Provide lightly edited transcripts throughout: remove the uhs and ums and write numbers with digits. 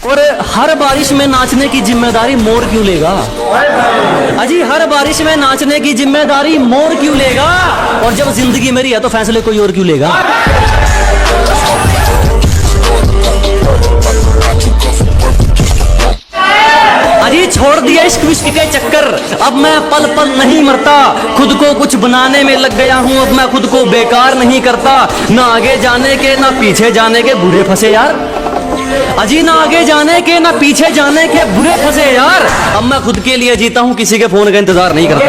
और हर बारिश में नाचने की जिम्मेदारी मोर क्यों लेगा? अजी हर बारिश में नाचने की जिम्मेदारी मोर क्यों लेगा? और जब जिंदगी मेरी है तो फैसले कोई और क्यों लेगा? अजी छोड़ दिया इश्क विश्क के चक्कर, अब मैं पल पल नहीं मरता, खुद को कुछ बनाने में लग गया हूँ, अब मैं खुद को बेकार नहीं करता। ना आगे जाने के ना पीछे जाने के बुरे फंसे यार, अजी ना आगे जाने के ना पीछे जाने के बुरे फंसे यार। अब मैं खुद के लिए जीता हूँ, किसी के फोन का इंतजार नहीं करता।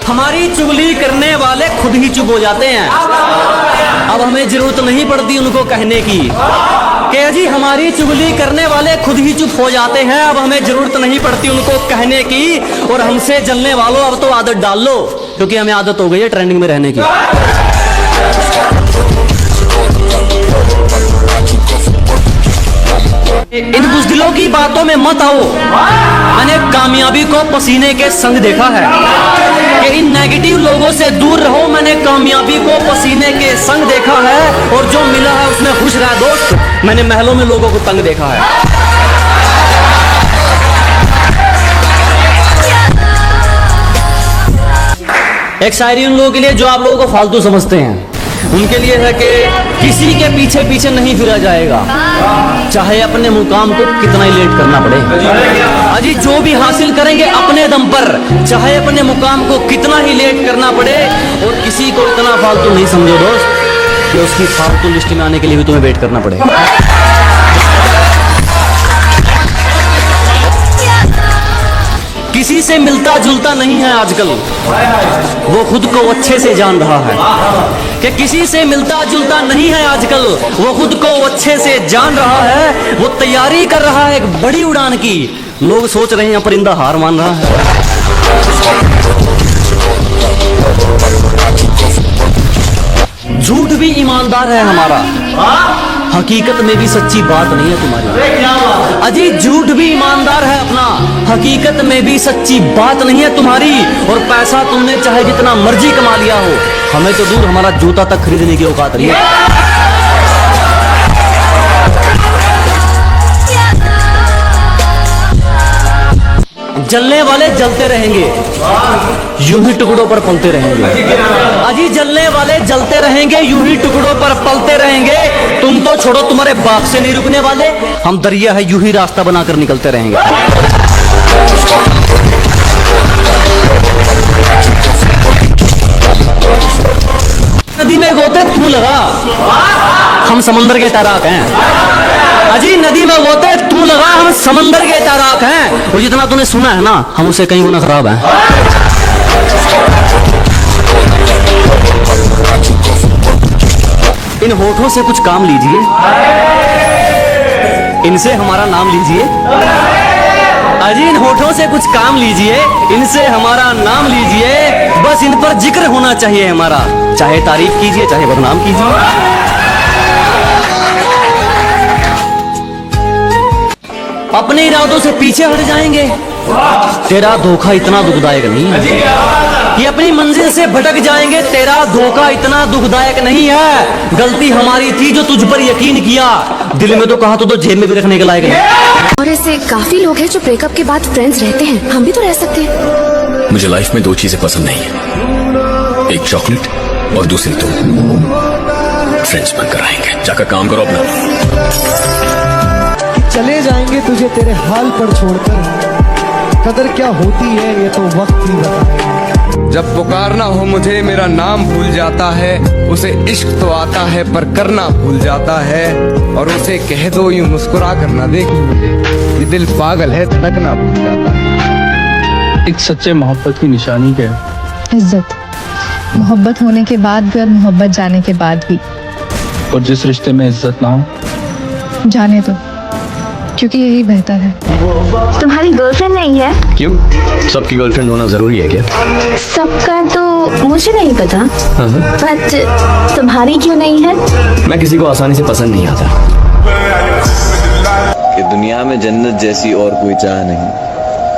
हमारी चुगली करने वाले खुद ही चुप हो जाते हैं, अब हमें जरूरत नहीं पड़ती उनको कहने की कि जी हमारी चुगली करने वाले खुद ही चुप हो जाते हैं, अब हमें जरूरत नहीं पड़ती उनको कहने की। और हमसे जलने वालों अब तो आदत डाल लो, क्योंकि हमें आदत हो गई है ट्रेंडिंग में रहने की। इन बुज़दिलों की बातों में मत आओ, मैंने कामयाबी को पसीने के संग देखा है कि इन नेगेटिव लोगों से दूर रहो, मैंने कामयाबी को पसीने के संग देखा है। और जो मिला है उसमें खुश रहा दोस्त, मैंने महलों में लोगों को तंग देखा है। एक शायरी उन लोगों के लिए जो आप लोगों को फालतू समझते हैं, उनके लिए है कि किसी के पीछे पीछे नहीं फिरा जाएगा, चाहे अपने मुकाम को कितना ही लेट करना पड़े। अजी जो भी हासिल करेंगे अपने दम पर, चाहे अपने मुकाम को कितना ही लेट करना पड़े। और किसी को इतना फालतू नहीं समझो दोस्त कि उसकी फालतू लिस्ट में आने के लिए भी तुम्हें वेट करना पड़े। किसी से मिलता जुलता नहीं है आजकल, वो खुद को अच्छे से जान रहा है कि किसी से मिलता जुलता नहीं है आजकल, वो खुद को अच्छे से जान रहा है। वो तैयारी कर रहा है एक बड़ी उड़ान की, लोग सोच रहे हैं परिंदा हार मान रहा है। झूठ भी ईमानदार है हमारा, हकीकत में भी सच्ची बात नहीं है तुम्हारी। अजी झूठ भी ईमानदार है अपना, हकीकत में भी सच्ची बात नहीं है तुम्हारी। और पैसा तुमने चाहे जितना मर्जी कमा लिया हो, हमें तो दूर हमारा जूता तक खरीदने की औकात नहीं है। जलने वाले जलते रहेंगे, यूं ही टुकड़ों पर पलते रहेंगे। अजी जलने वाले जलते रहेंगे, यूं ही टुकड़ों पर पलते रहेंगे। तुम तो छोड़ो, तुम्हारे बाप से नहीं रुकने वाले, हम दरिया है यूं ही रास्ता बनाकर निकलते रहेंगे। नदी में गोते तू लगा, हम समंदर के तैराक हैं। अजी नदी में गोते तू लगा, हम समंदर के तैराक हैं। और जितना तूने सुना है ना, हम उससे कहीं गुना खराब हैं। इन होठों से कुछ काम लीजिए, इनसे हमारा नाम लीजिए। अजी इन होठों से कुछ काम लीजिए, इनसे हमारा नाम लीजिए। बस इन पर जिक्र होना चाहिए हमारा, चाहे तारीफ कीजिए चाहे बदनाम कीजिए। अपने इरादों से पीछे हट जाएंगे, तेरा धोखा इतना दुखदायक नहीं है। ये अपनी मंजिल से भटक जाएंगे, तेरा धोखा इतना दुखदायक नहीं है। गलती हमारी थी जो तुझ पर यकीन किया, दिल में तो कहा तो जेब में भी रखने के लायक नहीं। और ऐसे काफी लोग हैं जो ब्रेकअप के बाद फ्रेंड्स रहते हैं, हम भी तो रह सकते हैं। मुझे लाइफ में दो चीजें पसंद नहीं है, एक चॉकलेट और दूसरी तुम। फ्रेंड्स बनकर आएंगे, जाकर काम करो अपना। चले जाएंगे तुझे तेरे हाल पर छोड़कर, कदर क्या होती है ये तो वक्त ही बताएगा। जब पुकारना हो मुझे मेरा नाम भूल जाता है, उसे इश्क तो आता है पर करना भूल जाता है। और उसे कह दो यूं मुस्कुरा कर ना देख मुझे, ये दिल पागल है धड़कना भूल जाता है। एक सच्चे मोहब्बत की निशानी क्या है? इज्जत, मोहब्बत होने के बाद भी और मोहब्बत जाने के बाद भी। और जिस रिश्ते में इज्जत ना हो, जाने दो, क्योंकि यही बेहतर है। तुम्हारी गर्लफ्रेंड नहीं है? क्यों? सबकी गर्लफ्रेंड होना जरूरी है क्या? सबका तो मुझे नहीं पता, बट तुम्हारी क्यों नहीं है? मैं किसी को आसानी से पसंद नहीं आता। कि दुनिया में जन्नत जैसी और कोई चाह नहीं,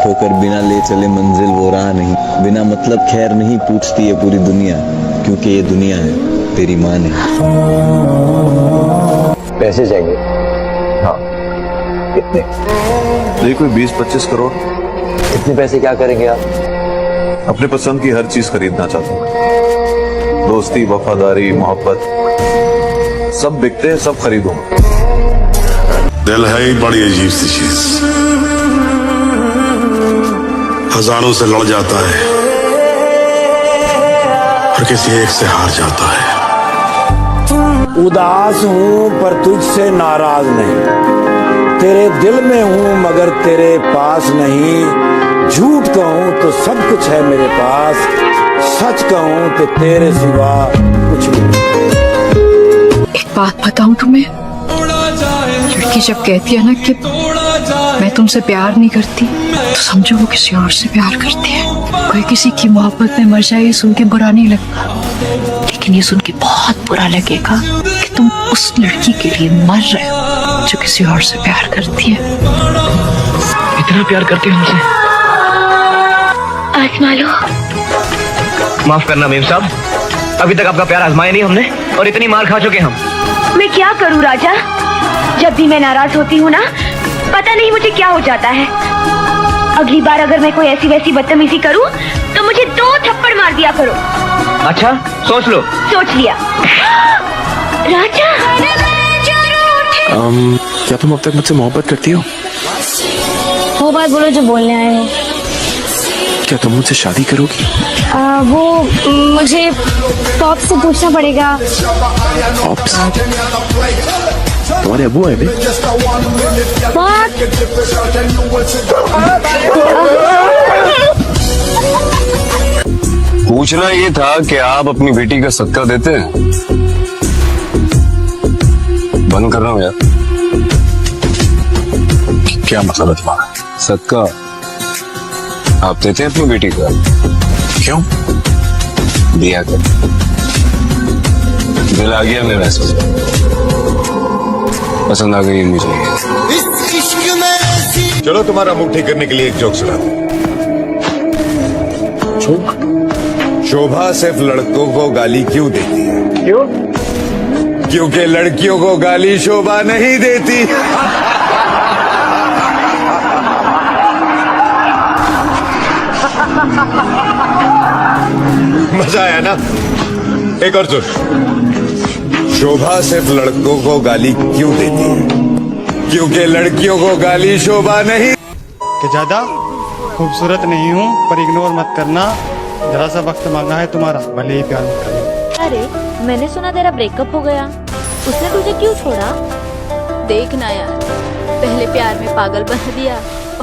ठोकर बिना ले चले मंजिल वो राह नहीं, बिना मतलब खैर नहीं पूछती है पूरी दुनिया, क्योंकि ये दुनिया है। तेरी माँ ने। पैसे चाहिए? हाँ। कितने? ये कोई 20-25 करोड़। इतने पैसे क्या करेंगे आप? अपने पसंद की हर चीज खरीदना चाहता हूँ। दोस्ती, वफादारी, मोहब्बत सब बिकते हैं, सब खरीदूंगा। दिल है ही बड़ी अजीब सी चीज, हजारों से लड़ जाता है और किसी एक से हार जाता है। उदास हूँ पर तुझसे नाराज नहीं, तेरे दिल में हूँ मगर तेरे पास नहीं। झूठ कहूँ तो सब कुछ है मेरे पास, सच कहूँ तो तेरे सिवा कुछ नहीं। एक बात बताऊं तुम्हें, लड़की जब कहती है ना कि मैं तुमसे प्यार नहीं करती, तो समझो वो किसी और से प्यार करती है। कोई किसी की मोहब्बत में मर जाए, ये सुन के बुरा नहीं लगता, लेकिन ये सुन के बहुत बुरा लगेगा कि तुम उस लड़की के लिए मर रहे हो जो किसी और से प्यार करती है। इतना प्यार करते हो हमसे? आजमा लो। माफ करना मेम साहब, अभी तक आपका प्यार आजमाया नहीं हमने, और इतनी मार खा चुके हम। मैं क्या करूं राजा, जब भी मैं नाराज होती हूँ ना, पता नहीं मुझे क्या हो जाता है। अगली बार अगर मैं कोई ऐसी वैसी बदतमीजी करूं तो मुझे 2 थप्पड़ मार दिया करो। अच्छा, सोच लो। सोच लिया। राजा, क्या तुम अब तक मुझसे मोहब्बत करती हो? वो बात बोलो जो बोलने आए हो। क्या तुम मुझसे शादी करोगी? वो मुझे पॉप से पूछना पड़ेगा। पॉप्स? तुम्हारे अबू आए थे? पूछना ये था कि आप अपनी बेटी का सदका देते हैं? बंद कर रहा हूं यार। क्या मतलब है तुम्हारा? सदका आप देते हैं अपनी बेटी का? क्यों? दिया कर। दिल आ गया मेरा, पसंद आ गई मुझे। चलो तुम्हारा मुंह ठीक करने के लिए एक जोक सुना। शोभा सिर्फ लड़कों को गाली क्यों देती है? क्यों? क्योंकि लड़कियों को गाली शोभा नहीं देती। मजा आया ना? एक और सुन। शोभा सिर्फ लड़कों को गाली क्यों देती है? क्योंकि लड़कियों को गाली शोभा नहीं। कि ज्यादा खूबसूरत नहीं हूँ, पर इग्नोर मत करना, जरा सा वक्त मांगा है तुम्हारा, भले ही प्यार मत करना। अरे मैंने सुना तेरा ब्रेकअप हो गया, उसने तुझे क्यों छोड़ा? देखना यार, पहले प्यार में पागल बना दिया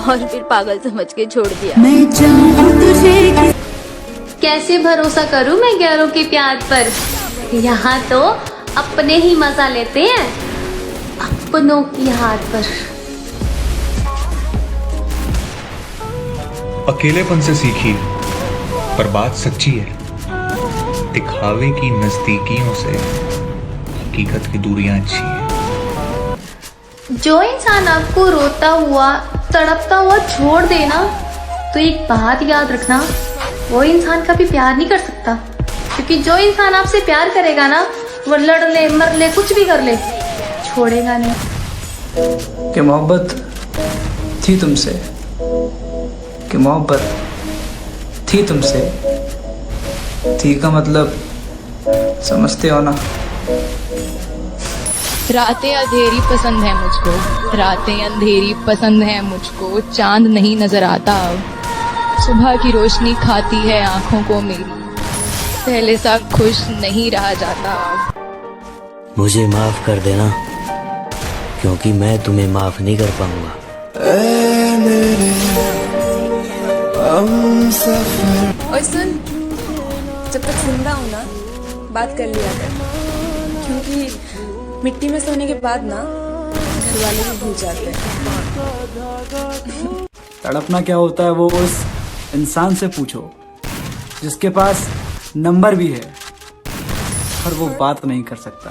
और फिर पागल समझ के छोड़ दिया। मैं चाहूं तुझे कैसे भरोसा करूं मैं गैरों के प्यार पर? यहाँ तो अपने ही मजा लेते हैं अपनों की हाथ पर। अकेलेपन से सीखी, पर बात सच्ची है। दिखावे की नजदीकियों से हकीकत की दूरियां अच्छी है। जो इंसान आपको रोता हुआ, तड़पता हुआ छोड़ देना, तो एक बात याद रखना, वो इंसान कभी प्यार नहीं कर सकता। क्योंकि जो इंसान आपसे प्यार करेगा ना, वो लड़ ले, मर ले, कुछ भी कर ले, छोड़ेगा नहीं। कि मोहब्बत थी तुमसे, कि मोहब्बत थी तुमसे, थी का मतलब समझते हो ना? रातें अंधेरी पसंद है मुझको, रातें अंधेरी पसंद है मुझको, चांद नहीं नजर आता अब, सुबह की रोशनी खाती है आंखों को मेरी, पहले सा खुश नहीं रहा जाता अब। मुझे माफ कर देना, क्योंकि मैं तुम्हें माफ नहीं कर पाऊंगा। और सुन, जब तक जिंदा हूं ना, बात कर लिया कर, क्योंकि मिट्टी में सोने के बाद ना घर वाले भी भूल जाते हैं। तड़पना क्या होता है वो उस इंसान से पूछो जिसके पास नंबर भी है पर वो बात नहीं कर सकता।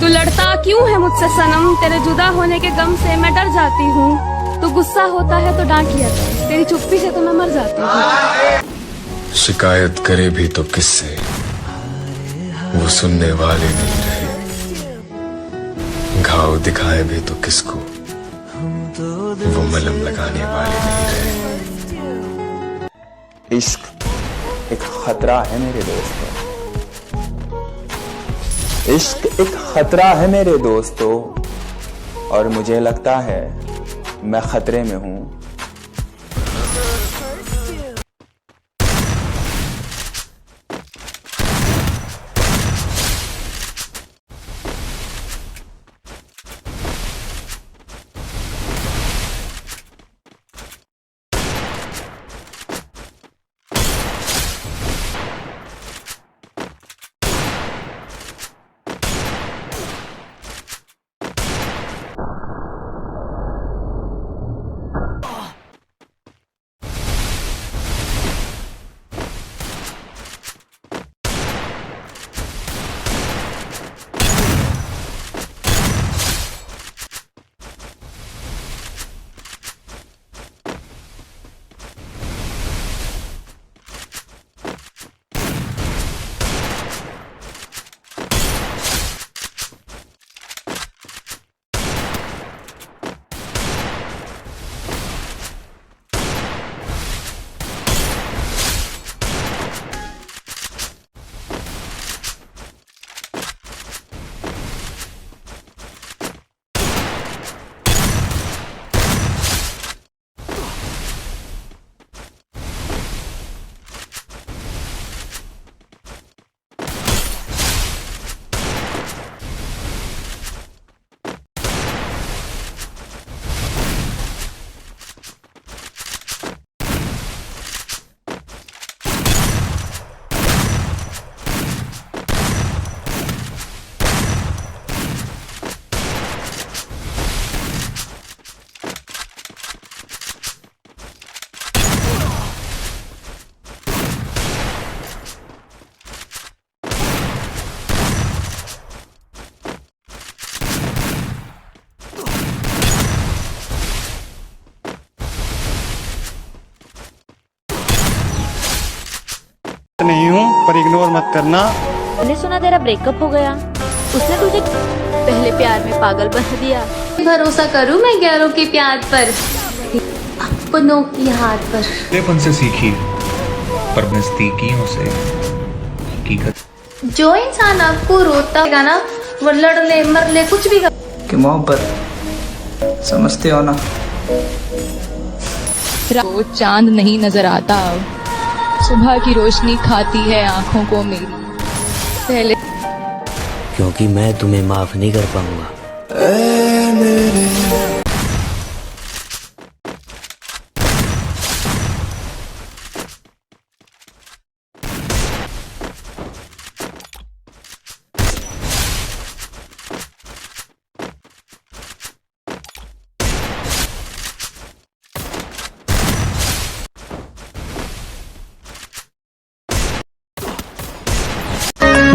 तू लड़ता क्यों है मुझसे सनम, तेरे जुदा होने के गम से मैं डर जाती हूँ। तू गुस्सा होता है तो डांट लिया कर, तेरी चुप्पी से तो मैं मर जाती हूँ। शिकायत करे भी तो किससे, वो सुनने वाले नहीं रहे। घाव दिखाए भी तो किसको, वो मलहम लगाने वाले नहीं रहे। इश्क एक खतरा है मेरे दोस्तों, इश्क एक खतरा है मेरे दोस्तों, और मुझे लगता है मैं खतरे में हूं। नहीं हूँ पर इग्नोर मत करना। मैंने सुना तेरा ब्रेकअप हो गया, उसने तुझे पहले प्यार में पागल बना दिया। भरोसा करूं मैं गैरों के प्यार पर, अपनों की हाथ पर। अकेलेपन से सीखी पर नजदीकियों से हकीकत। जो इंसान आपको रोता है ना, वो लड़ ले मर ले कुछ भी कर। कि मोहब्बत समझते हो ना, वो चांद नहीं नजर आता अब, सुबह की रोशनी खाती है आंखों को मेरी। पहले क्योंकि मैं तुम्हें माफ नहीं कर पाऊंगा।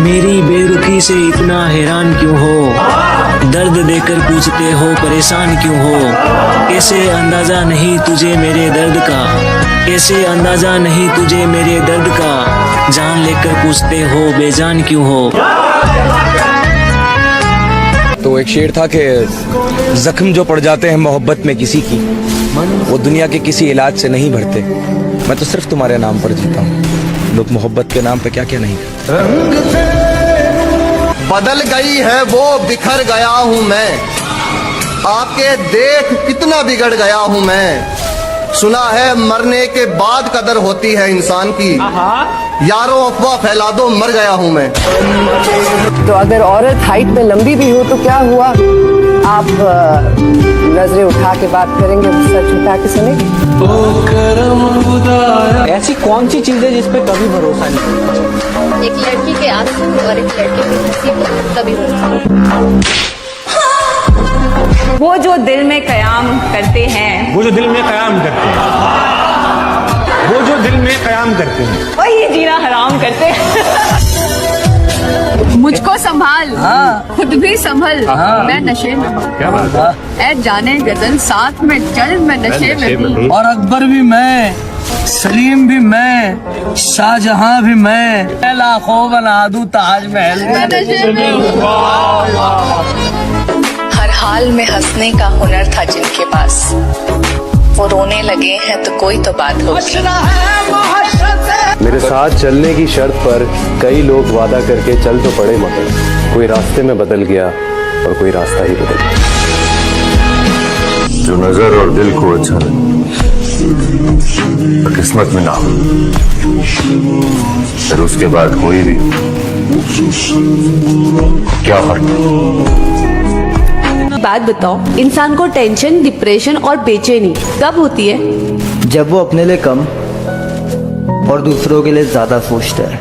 मेरी बेरुखी से इतना हैरान क्यों हो, दर्द देकर पूछते हो परेशान क्यों हो। कैसे अंदाजा नहीं तुझे मेरे दर्द का, कैसे अंदाजा नहीं तुझे मेरे दर्द का। जान लेकर पूछते हो बेजान क्यों हो। तो एक शेर था कि जख्म जो पड़ जाते हैं मोहब्बत में किसी की, वो दुनिया के किसी इलाज से नहीं भरते। मैं तो सिर्फ तुम्हारे नाम पर जीता हूँ, लोग मोहब्बत के नाम पे क्या क्या नहीं करते। बदल गई है वो बिखर गया हूँ मैं, आपके देख कितना बिगड़ गया हूँ मैं। सुना है मरने के बाद कदर होती है इंसान की, यारों अफवाह फैला दो मर गया हूँ मैं। तो अगर औरत हाइट में लंबी भी हो तो क्या हुआ, आप नजरें उठा के बात करेंगे, सच उठा के सुनेंगे। ऐसी कौन सी चीज है जिसपे कभी भरोसा नहीं। एक लड़की के आंसू और एक लड़के की हंसी पर कभी भरोसा। वो जो दिल में कयाम करते हैं, वो जो दिल में कयाम करते हैं, वो जो दिल में कयाम करते हैं, वही जीना हराम करते हैं। मुझको संभाल, खुद भी संभल, मैं नशे में हूँ। क्या बात है? ऐ जाने गजल साथ में चल, मैं नशे में हूँ। और अकबर भी मैं, सलीम भी मैं, शाहजहां भी मैं, लाखों बना दूं ताजमहल। हर हाल में हंसने का हुनर था जिनके पास, वो रोने लगे हैं तो कोई तो बात होगी। मेरे साथ चलने की शर्त पर कई लोग वादा करके चल तो पड़े, मगर कोई रास्ते में बदल गया और कोई रास्ता ही बदल गया। जो नजर और दिल को अच्छा लगे, किस्मत में ना हो, फिर उसके बाद कोई भी क्या फर्क। बात बताओ, इंसान को टेंशन, डिप्रेशन और बेचैनी कब होती है? जब वो अपने लिए कम और दूसरों के लिए ज्यादा सोचता है।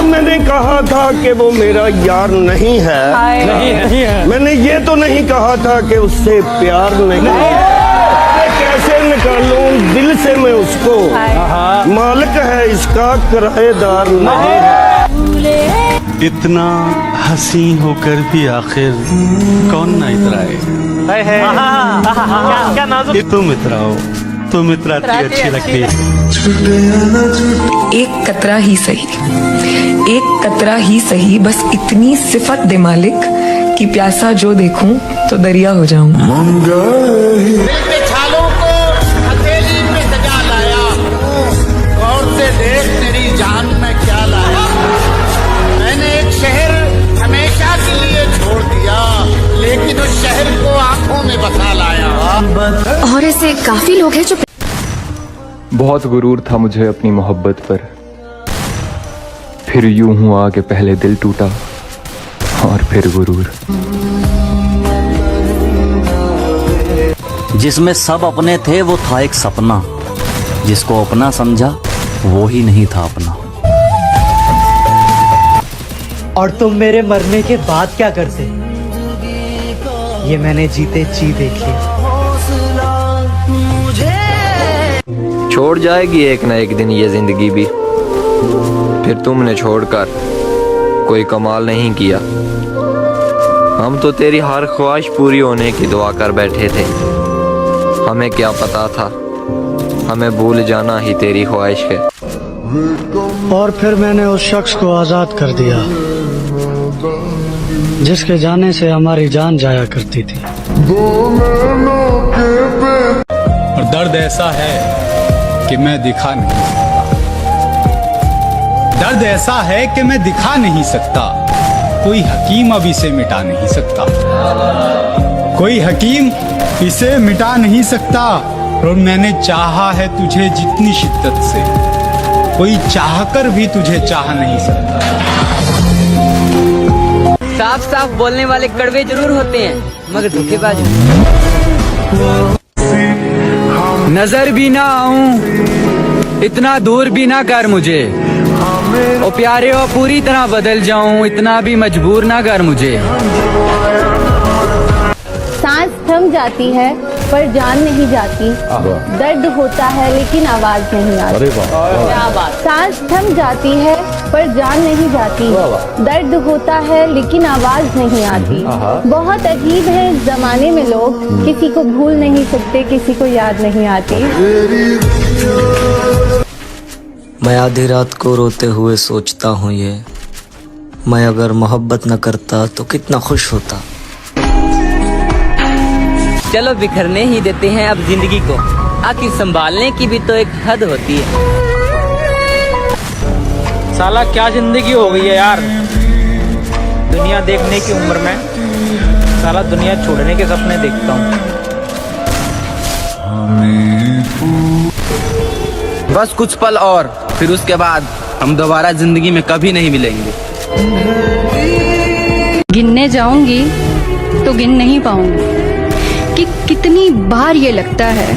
मैंने कहा था कि वो मेरा यार नहीं है, नहीं है। मैंने ये तो नहीं कहा था कि उससे प्यार नहीं है। कैसे निकालूं दिल से मैं उसको, मालिक है इसका किराएदार नहीं है। इतना हंसी होकर भी आखिर कौन ना इतराए। तुम इतराओ, तुम इतराती अच्छी लगती है। एक कतरा ही सही, एक कतरा ही सही, बस इतनी सिफत दे मालिक कि प्यासा जो देखूं तो दरिया हो जाऊं। छालों को हथेली पे सजा लाया, गौर से देख तेरी जान में क्या लाया। मैंने एक शहर हमेशा के लिए छोड़ दिया, लेकिन उस शहर को आंखों में बसा लाया। और ऐसे काफी लोग हैं जो बहुत गुरूर था मुझे अपनी मोहब्बत पर, फिर यूं हुआ कि पहले दिल टूटा और फिर गुरूर। जिसमें सब अपने थे वो था एक सपना, जिसको अपना समझा वो ही नहीं था अपना। और तुम मेरे मरने के बाद क्या करते, ये मैंने जीते जी देख लिया। छोड़ जाएगी एक ना एक दिन ये जिंदगी भी, फिर तुमने छोड़कर कोई कमाल नहीं किया। हम तो तेरी हर ख्वाहिश पूरी होने की दुआ कर बैठे थे, हमें क्या पता था हमें भूल जाना ही तेरी ख्वाहिश है। और फिर मैंने उस शख्स को आजाद कर दिया जिसके जाने से हमारी जान जाया करती थी। और दर्द ऐसा है कि मैं दिखा नहीं सकता, दर्द ऐसा है कि मैं दिखा नहीं सकता, कोई हकीम अब इसे मिटा नहीं सकता, कोई हकीम इसे मिटा नहीं सकता। और मैंने चाहा है तुझे जितनी शिद्दत से, कोई चाहकर भी तुझे चाह नहीं सकता। साफ साफ बोलने वाले कड़वे जरूर होते हैं, मगर धोखेबाज। नजर भी ना आऊं, इतना दूर भी ना कर मुझे, ओ प्यारे ओ पूरी तरह बदल जाऊं, इतना भी मजबूर ना कर मुझे। सांस थम जाती है पर जान नहीं जाती, दर्द होता है लेकिन आवाज नहीं आती। क्या बात। सांस थम जाती है पर जान नहीं जाती, दर्द होता है लेकिन आवाज नहीं आती। बहुत अजीब है इस जमाने में लोग, किसी को भूल नहीं सकते, किसी को याद नहीं आती। मैं आधी रात को रोते हुए सोचता हूँ ये, मैं अगर मोहब्बत न करता तो कितना खुश होता। चलो बिखरने ही देते हैं अब जिंदगी को, आखिर संभालने की भी तो एक हद होती है। साला क्या जिंदगी हो गई है यार, दुनिया देखने की उम्र में साला दुनिया छोड़ने के सपने देखता हूँ। बस कुछ पल और, फिर उसके बाद हम दोबारा जिंदगी में कभी नहीं मिलेंगे। गिनने जाऊंगी तो गिन नहीं पाऊंगी कि कितनी बार ये लगता है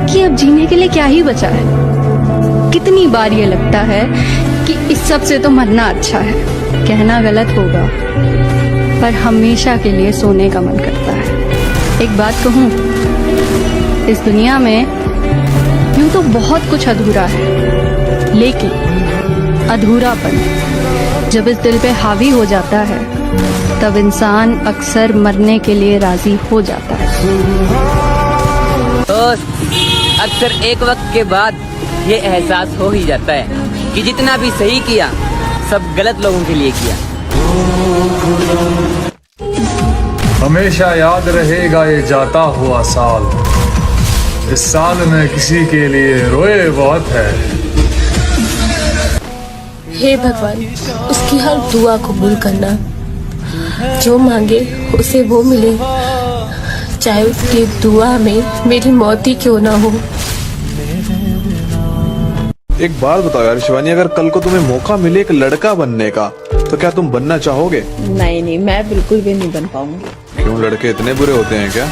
कि अब जीने के लिए क्या ही बचा है। कितनी बार ये लगता है कि इस सब से तो मरना अच्छा है। कहना गलत होगा पर हमेशा के लिए सोने का मन करता है। एक बात कहूँ, इस दुनिया में यूं तो बहुत कुछ अधूरा है, लेकिन अधूरापन जब इस दिल पे हावी हो जाता है तब इंसान अक्सर मरने के लिए राजी हो जाता है। दोस्त, अक्सर एक वक्त के बाद ये एहसास हो ही जाता है कि जितना भी सही किया सब गलत लोगों के लिए किया। हमेशा याद रहेगा ये जाता हुआ साल, इस साल में किसी के लिए रोए बहुत है। हे भगवान, उसकी हर दुआ कबूल करना, जो मांगे उसे वो मिले, चाहे उसकी दुआ में मेरी मौत ही क्यों ना हो। एक बात बताओ यार शिवानी, अगर कल को तुम्हें मौका मिले एक लड़का बनने का तो क्या तुम बनना चाहोगे? नहीं, मैं बिल्कुल भी नहीं बन पाऊंगी। क्यों, लड़के इतने बुरे होते हैं क्या?